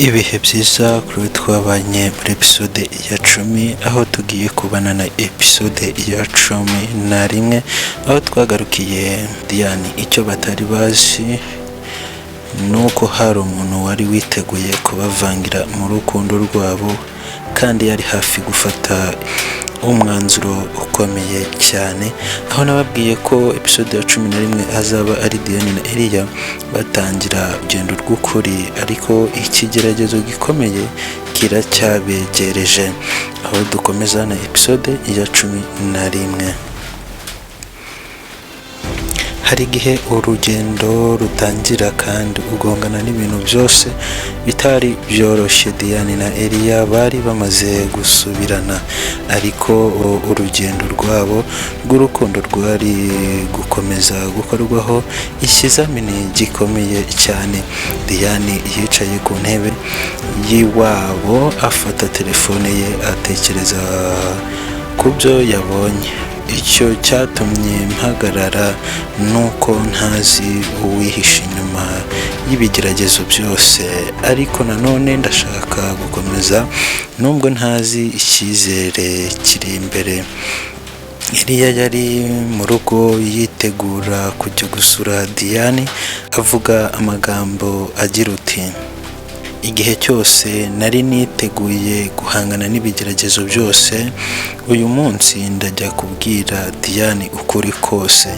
Ibihe byiza kuri twabanye muri episode ya 10, aho tugiye kubana na episode ya 11, aho twagarukiye Diane. Icyo batari bazi nuko hari umuntu wari witeguye kubavangira mu rukundo rwabo, kandi yari hafi gufata umwanzuro ukomeye cyane, aho nababwiye ko episode ya 11 azaba ari Diane na Eliya batangira urugendo rw'ukuri, ariko ikigeragezo gikomeye kiracyabegereje, aho dukomeza na episode ya 11. Hari igihe urugendo rutangira kandi ugongana n'ibintu byose bitari byoroshye. Diane na Eliya bari bamaze gusubirana, ariko urugendo rwabo rw'urukundo rwari gukomeza gukorwaho ikizamini gikomeye cyane. Diane yicaye ku ntebe y'iwabo afata telefone ye atekereza ku byo yabonye. Icyo cyatumye mpagarara nuko ntazi uwihishe inyuma y'ibigeragezo byose, ariko nanone ndashaka gukomeza nubwo ntazi icyizere kiri imbere. Eliya yari mu rugo yitegura kujya gusura Diane, avuga amagambo agira uti: igihe cyose nari niteguye guhangana n'ibigeragezo byose, uyu munsi ndajya kubwira Diane ukuri kose.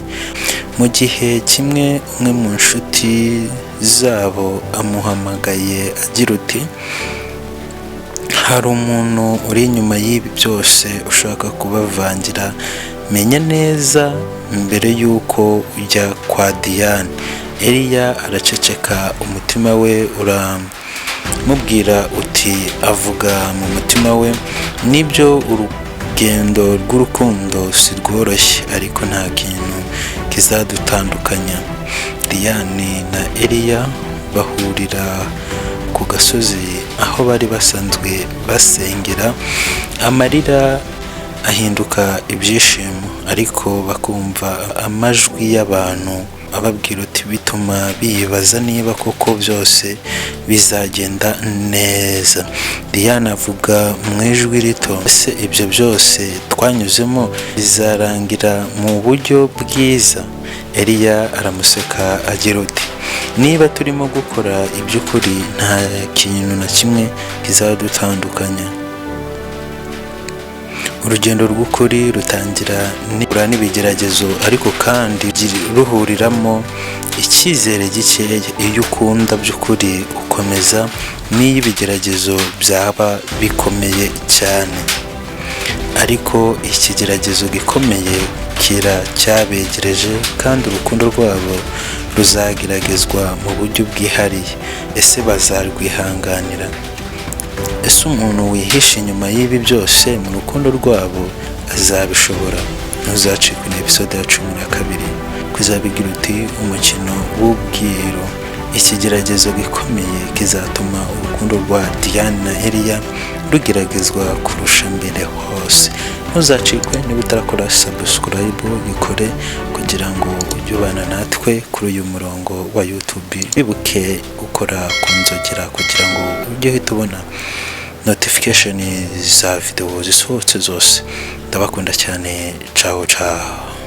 Mu gihe kimwe umwe mu nshuti zabo amuhamagaye agira uti: hari umuntu uri inyuma y'ibi byose ushaka kubavangira, menya neza mbere y'uko ujya kwa Diane. Eliya araceceka, umutima we uramubwira uti, avuga mu mutima we, nibyo urugendo rw'urukundo si rworoshye, ariko nta kintu kizadutandukanya. Diane na Eliya bahurira ku gasozi aho bari basanzwe basengera, amarira ahinduka ibyishimo, ariko bakumva amajwi y'abantu ababwira uti, bituma bibaza niba koko byose bizagenda neza. Diane avuga mu ijwi rito, ese ibyo byose twanyuzemo bizarangira mu buryo bwiza? Eliya aramuseka agira uti, niba turimo gukora iby'ukuri nta kintu na kimwe kizadutandukanya. Urugendo rw'ukuri rutangira n'ibigeragezo, ariko kandi ruhuriramo icyizere gikeya. Iyo ukunda by'ukuri ukomeza n'iyo ibigeragezo byaba bikomeye cyane. Ariko ikigeragezo gikomeye kiracyabegereje, kandi urukundo rwabo ruzageragezwa mu buryo bwihariye. Ese bazarwihanganira? Ese umuntu wihishe inyuma y'ibi byose mu rukundo rwabo azabishobora? Ntuzacikwe na episode ya 12, kuzabigira uti umukino w'ubwiru. Ikigeragezo gikomeye kizatuma urukundo rwa Diane na Eliya rugeragezwa kurusha mbere hose. Ntuzacikwe, niba utarakora subscribe gikore kugira ngo ujye ubana natwe kuri uyu murongo wa YouTube. Wibuke gukora ku nzogera kugira ngo ujye uhita ubona notification za video zisohotse zose. Ndabakunda cyane. Ciao ciao.